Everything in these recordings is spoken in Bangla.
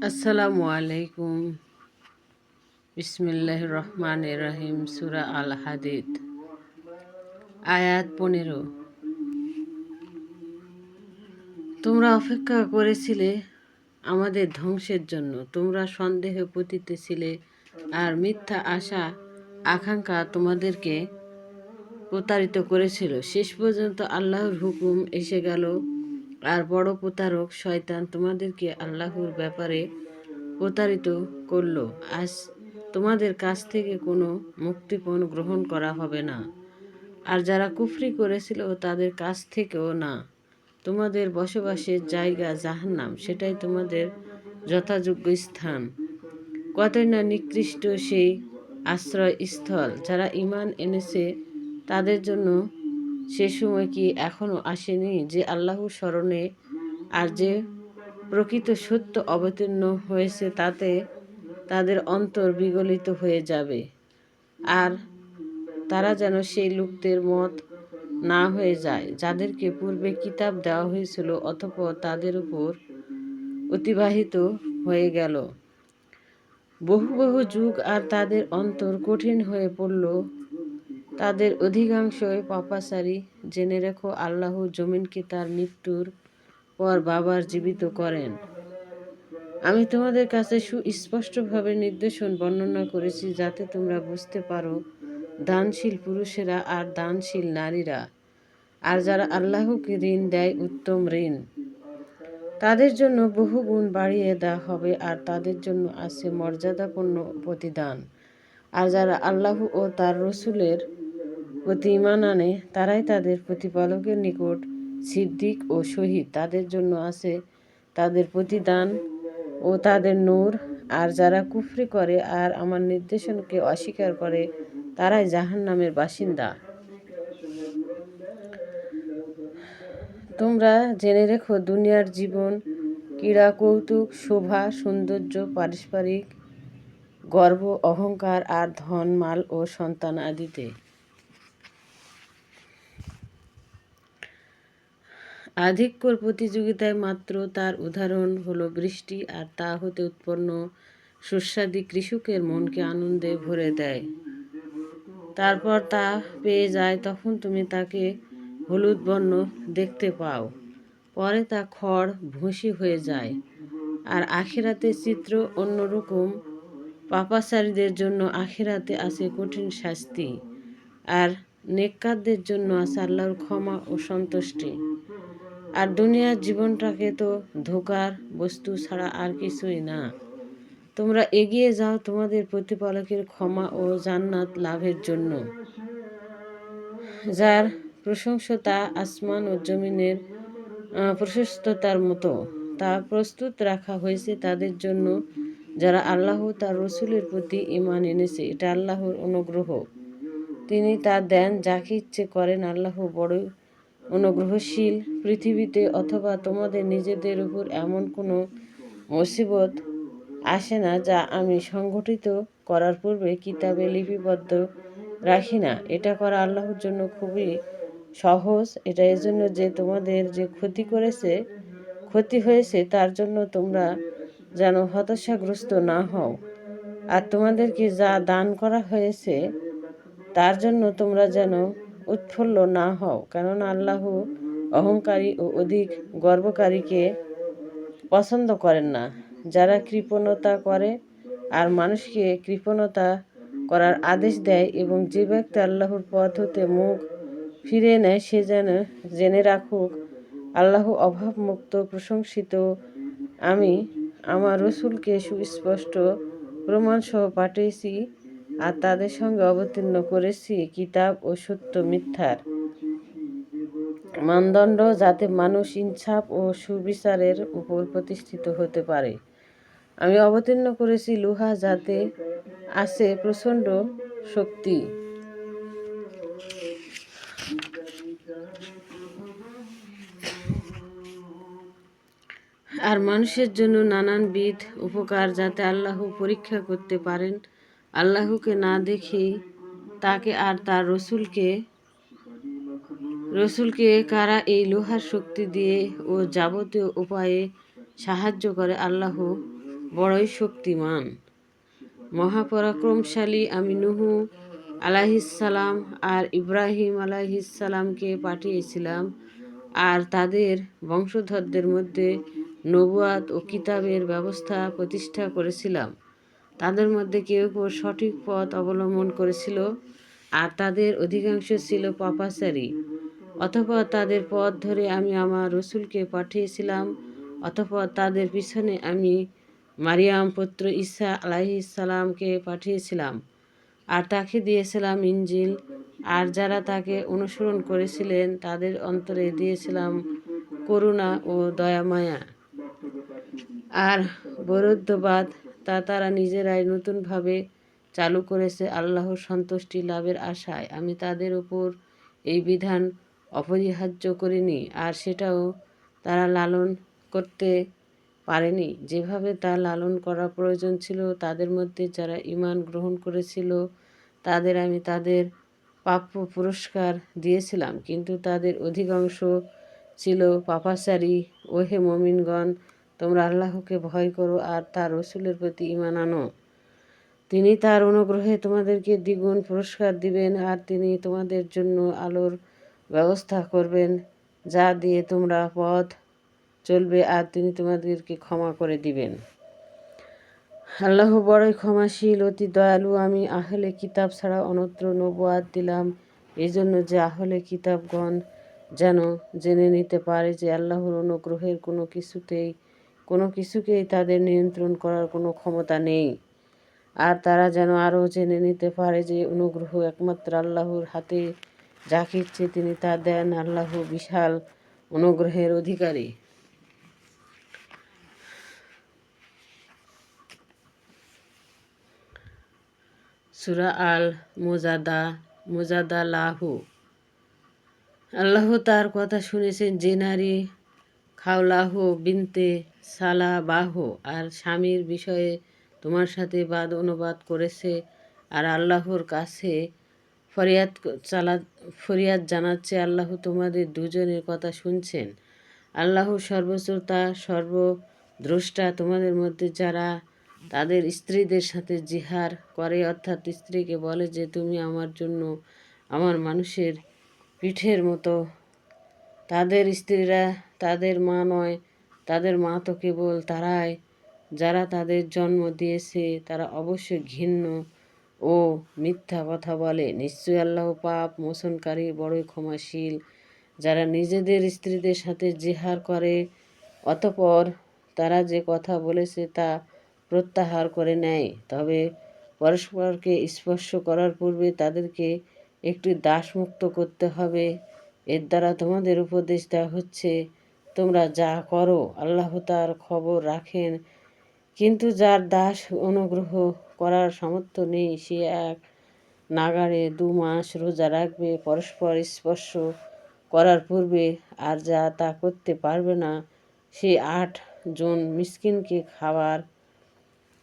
আসসালামু আলাইকুম। বিসমিল্লাহির রহমানির রহিম। সূরা আল হাদিদ, আয়াত 15। তোমরা অপেক্ষা করেছিলে আমাদের ধ্বংসের জন্য, তোমরা সন্দেহে পতিত ছিলে, আর মিথ্যা আশা আকাঙ্ক্ষা তোমাদেরকে প্রতারিত করেছিল। শেষ পর্যন্ত আল্লাহর হুকুম এসে গেল, আর বড় প্রতারক শয়তান তোমাদেরকে আল্লাহর ব্যাপারে প্রতারিত করল। আজ তোমাদের কাছ থেকে কোনো মুক্তিপণ গ্রহণ করা হবে না, আর যারা কুফরি করেছিল তাদের কাছ থেকেও না। তোমাদের বসবাসের জায়গা জাহান্নাম, সেটাই তোমাদের যথাযোগ্য স্থান। কতই না নিকৃষ্ট সেই আশ্রয়স্থল। যারা ঈমান এনেছে তাদের জন্য সে সময় কি এখনো আসেনি যে আল্লাহর স্মরণে আর যে প্রকৃত সত্য অবতীর্ণ হয়েছে তাতে তাদের অন্তর বিগলিত হয়ে যাবে, আর তারা যেন সেই লোকদের মত না হয়ে যায় যাদেরকে পূর্বে কিতাব দেওয়া হয়েছিল, অতঃপর তাদের উপর অতিবাহিত হয়ে গেল বহু বহু যুগ, আর তাদের অন্তর কঠিন হয়ে পড়ল। তাদের অধিকাংশই পাপাচারী। জেনে রেখো, আল্লাহ জমিনকে তার মৃত্যুর পর বাবার জীবিত করেন। আমি তোমাদের কাছে সুস্পষ্টভাবে নির্দেশন বর্ণনা করেছি যাতে তোমরা বুঝতে পারো। দানশীল পুরুষেরা আর দানশীল নারীরা, আর যারা আল্লাহকে ঋণ দেয় উত্তম ঋণ, তাদের জন্য বহু গুণ বাড়িয়ে দেওয়া হবে, আর তাদের জন্য আছে মর্যাদাপূর্ণ প্রতিদান। আর যারা আল্লাহ ও তার রসুলের প্রতি ঈমান আনে তারাই তাদের প্রতিপালকের নিকট সিদ্দিক ও শহীদ। তাদের জন্য আছে তাদের প্রতিদান ও তাদের নূর। আর যারা কুফরি করে আর আমার নির্দেশনকে অস্বীকার করে তারাই জাহান্নামের বাসিন্দা। তোমরা জেনে রেখো, দুনিয়ার জীবন ক্রীড়া, কৌতুক, শোভা, সৌন্দর্য, পারস্পরিক গর্ব, অহংকার আর ধন, মাল ও সন্তান আদিতে আধিক্যর প্রতিযোগিতায় মাত্র। তার উদাহরণ হলো বৃষ্টি, আর তা হতে উৎপন্ন সুস্বাদু কৃষকের মনকে আনন্দে ভরে দেয়। তারপর তা পেয়ে যায়, তখন তুমি তাকে হলুদ বর্ণ দেখতে পাও, পরে তা খড় ভুসি হয়ে যায়। আর আখিরাতের চিত্র অন্যরকম। পাপাচারীদের জন্য আখিরাতে আছে কঠিন শাস্তি, আর নেককারদের জন্য আছে আল্লাহর ক্ষমা ও সন্তুষ্টি। আর দুনিয়ার জীবনটাকে তো ধোঁকার বস্তু ছাড়া আর কিছুই না। তোমরা এগিয়ে যাও তোমাদের প্রতিপালকের ক্ষমা ও জান্নাত লাভের জন্য, যার প্রশংসতা আসমান ও জমিনের প্রশস্ততার মতো। তা প্রস্তুত রাখা হয়েছে তাদের জন্য যারা আল্লাহ তার রসুলের প্রতি ঈমান এনেছে। এটা আল্লাহর অনুগ্রহ, তিনি তা দেন যাকে ইচ্ছে করেন। আল্লাহ বড় অনুগ্রহশীল। পৃথিবীতে অথবা তোমাদের নিজেদের উপর এমন কোনো মুসিবত আসে না যা আমি সংগঠিত করার পূর্বে কিতাবে লিপিবদ্ধ রাখি না। এটা করা আল্লাহর জন্য খুবই সহজ। এটা এজন্য যে তোমাদের যে ক্ষতি হয়েছে তার জন্য তোমরা যেন হতাশাগ্রস্ত না হও, আর তোমাদেরকে যা দান করা হয়েছে তার জন্য তোমরা যেন উৎফুল্ল না হও, কেননা আল্লাহ অহংকারী ও অধিক গর্বকারীকে পছন্দ করেন না। যারা কৃপণতা করে আর মানুষকে কৃপণতা করার আদেশ দেয়, এবং যে ব্যক্তি আল্লাহর পথ হতে মুখ ফিরিয়ে নেয়, সে যেন জেনে রাখুক, আল্লাহ অভাবমুক্ত, প্রশংসিত। আমি আমার রসুলকে সুস্পষ্ট প্রমাণসহ পাঠিয়েছি, আর তাদের সঙ্গে অবতীর্ণ করেছি কিতাব ও সত্য মিথ্যার মানদণ্ড, যাতে মানুষ ইনসাফ ও সুবিচারের উপর প্রতিষ্ঠিত হতে পারে। আমি অবতীর্ণ করেছি লোহা, যাতে আছে প্রচণ্ড শক্তি। আর মানুষের জন্য নানানবিধ উপকার, যাতে আল্লাহ পরীক্ষা করতে পারেন। আল্লাহকে না দেখে তাকে আর তার রসুলকে কারা এই লোহার শক্তি দিয়ে ও যাবতীয় উপায়ে সাহায্য করে, আল্লাহ বড়ই শক্তিমান মহাপরাক্রমশালী। আমি নূহ আলাইহিসসালাম আর ইব্রাহিম আলাইহিসসালামকে পাঠিয়েছিলাম আর তাদের বংশধরদের মধ্যে নবুয়াত ও কিতাবের ব্যবস্থা প্রতিষ্ঠা করেছিলাম। তাদের মধ্যে কেউ কেউ সঠিক পথ অবলম্বন করেছিল আর তাদের অধিকাংশ ছিল পাপাচারী। অতঃপর তাদের পথ ধরে আমি আমার রসুলকে পাঠিয়েছিলাম। অতঃপর তাদের পিছনে আমি মারিয়াম পুত্র ঈসা আলাইহিসসালামকে পাঠিয়েছিলাম আর তাকে দিয়েছিলাম ইনজিল। আর যারা তাকে অনুসরণ করেছিলেন তাদের অন্তরে দিয়েছিলাম করুণা ও দয়ামায়া। আর বৌদ্ধবাদ তা তারা নিজেরাই নতুনভাবে চালু করেছে আল্লাহর সন্তুষ্টি লাভের আশায়। আমি তাদের উপর এই বিধান অপরিহার্য করিনি আর সেটাও তারা লালন করতে পারেনি যেভাবে তা লালন করা প্রয়োজন ছিল। তাদের মধ্যে যারা ঈমান গ্রহণ করেছিল তাদের আমি তাদের প্রাপ্য পুরস্কার দিয়েছিলাম, কিন্তু তাদের অধিকাংশ ছিল পাপাচারী। ওহে মুমিনগণ, তোমরা আল্লাহকে ভয় করো আর তার রসুলের প্রতি ঈমান আনো। তিনি তার অনুগ্রহে তোমাদেরকে দ্বিগুণ পুরস্কার দিবেন আর তিনি তোমাদের জন্য আলোর ব্যবস্থা করবেন যা দিয়ে তোমরা পথ চলবে আর তিনি তোমাদেরকে ক্ষমা করে দিবেন। আল্লাহ বড়ই ক্ষমাশীল, অতি দয়ালু। আমি আহলে কিতাব ছাড়া অন্যত্র নবুয়াত দিলাম এই জন্য যে আহলে কিতাবগণ যেন জেনে নিতে পারে যে আল্লাহর অনুগ্রহের কোনো কিছুকেই তাদের নিয়ন্ত্রণ করার কোনো ক্ষমতা নেই। আর তারা যেন আরও জেনে নিতে পারে যে অনুগ্রহ একমাত্র আল্লাহর হাতে। যাকে ইচ্ছে তিনি তা দেন। আল্লাহ বিশাল অনুগ্রহের অধিকারী। সূরা আল মুজাদালাহু। আল্লাহ তার কথা শুনেছেন যে নারী খাওলাহ বিনতে সালাবাহ আর স্বামীর বিষয়ে তোমার সাথে বাদ অনুবাদ করেছে আর আল্লাহর কাছে ফরিয়াদ জানাচ্ছে। আল্লাহ তোমাদের দুজনের কথা শুনছেন। আল্লাহ সর্বশ্রোতা সর্বদ্রষ্টা। তোমাদের মধ্যে যারা তাদের স্ত্রীদের সাথে জিহার করে অর্থাৎ স্ত্রীকে বলে যে তুমি আমার জন্য আমার মানুষের পিঠের মতো, তাদের স্ত্রীরা তাদের মা নয়, তাদের মা তো কেবল তারাই যারা তাদের জন্ম দিয়েছে। তারা অবশ্যই ঘৃণ্য ও মিথ্যা কথা বলে। নিশ্চয়ই আল্লাহ পাপ মোচনকারী বড়ই ক্ষমাশীল। যারা নিজেদের স্ত্রীদের সাথে জিহার করে অতঃপর তারা যে কথা বলেছে তা প্রত্যাহার করে নেয়, তবে পরস্পরকে স্পর্শ করার পূর্বে তাদেরকে একটি দাসমুক্ত করতে হবে। এর দ্বারা তোমাদের উপদেশ দেওয়া হচ্ছে তোমরা যা করো আল্লাহ তার খবর রাখেন। কিন্তু যার দাস অনুগ্রহ করার সামর্থ্য নেই সে এক নাগাড়ে 2 মাস রোজা রাখবে পরস্পর স্পর্শ করার পূর্বে, আর যা তা করতে পারবে না সে 8 জন মিসকিনকে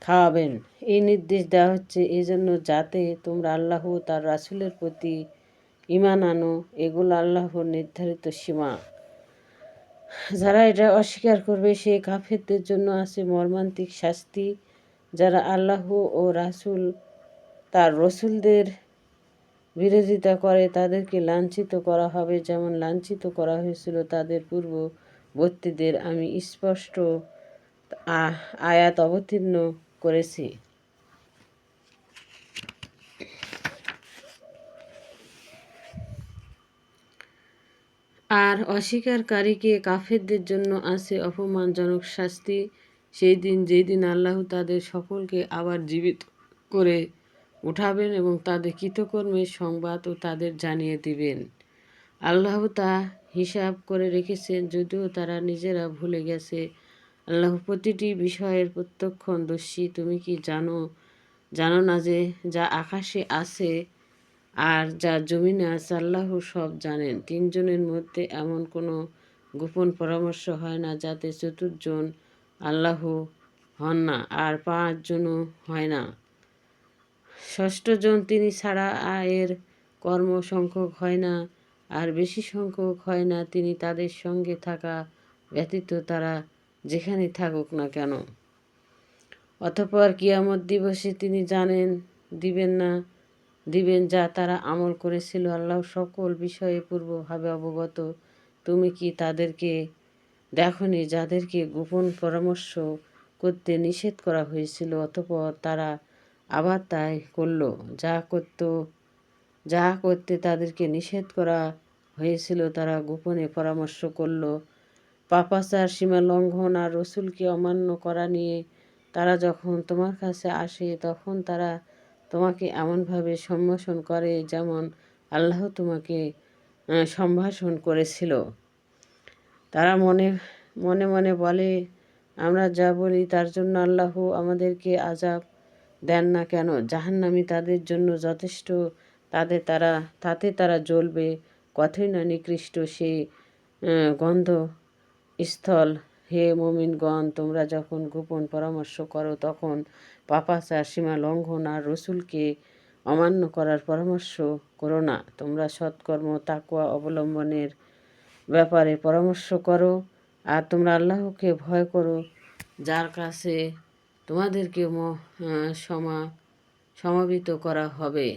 খাওয়াবেন। এই নির্দেশ দেওয়া হচ্ছে এজন্য যাতে তোমরা আল্লাহ তার রাসূলের প্রতি ঈমান আনো। এগুলো আল্লাহর নির্ধারিত সীমা। যারা এটা অস্বীকার করবে সে কাফেরদের জন্য আছে মর্মান্তিক শাস্তি। যারা আল্লাহ ও তার রসুলদের বিরোধিতা করে তাদেরকে লাঞ্ছিত করা হবে যেমন লাঞ্ছিত করা হয়েছিল তাদের পূর্ববর্তীদের। আমি স্পষ্ট আয়াত অবতীর্ণ করেছি। আর অস্বীকারীকে কাফেরদের জন্য আছে অপমানজনক শাস্তি সেই দিন যেই দিন আল্লাহ তাদের সকলকে আবার জীবিত করে উঠাবেন এবং তাদের কৃতকর্মের সংবাদ ও তাদের জানিয়ে দিবেন। আল্লাহ তা হিসাব করে রেখেছেন যদিও তারা নিজেরা ভুলে গেছে। আল্লাহ প্রতিটি বিষয়ের প্রত্যক্ষদর্শী। তুমি কি জানো না যে যা আকাশে আছে আর যা জমিনে আছে আল্লাহ সব জানেন। 3 জনের মধ্যে এমন কোনো গোপন পরামর্শ হয় না যাতে 4 জন আল্লাহ হন না আর 5 জনও হয় না। 6ষ্ঠ জন তিনি ছাড়া এর কর্ম সংখ্যক হয় না আর বেশি সংখ্যক হয় না তিনি তাদের সঙ্গে থাকা ব্যতীত তারা যেখানে থাকুক না কেন। অতঃপর কিয়ামত দিবসে তিনি দিবেন যা তারা আমল করেছিল। আল্লাহ সকল বিষয়ে পূর্বভাবে অবগত। তুমি কি তাদেরকে দেখনি যাদেরকে গোপন পরামর্শ করতে নিষেধ করা হয়েছিল, অতঃপর তারা আবার তাই করল। যা করতে তাদেরকে নিষেধ করা হয়েছিল তারা গোপনে পরামর্শ করল। পাপাচার, সীমা লঙ্ঘন আর রসুলকে অমান্য করা নিয়ে তারা যখন তোমার কাছে আসে তখন তারা তোমাকে এমনভাবে সম্ভাষণ করে যেমন আল্লাহ তোমাকে সম্ভাষণ করেছিল। তারা মনে মনে মনে বলে, আমরা যা বলি তার জন্য আল্লাহ আমাদেরকে আযাব দেন না কেন? জাহান্নামী তাদের জন্য যথেষ্ট, তাতে তারা জ্বলবে। কতই না নিকৃষ্ট সেই গন্ধস্থল। হে মুমিনগণ, তোমরা যখন গোপন পরামর্শ করো তখন পাপাচার, সীমা লঙ্ঘন আর রসুলকে অমান্য করার পরামর্শ করো না। তোমরা সৎকর্ম, তাকওয়া অবলম্বনের ব্যাপারে পরামর্শ করো, আর তোমরা আল্লাহকে ভয় করো, যার কাছে তোমাদেরকে সমাবেত করা হবে।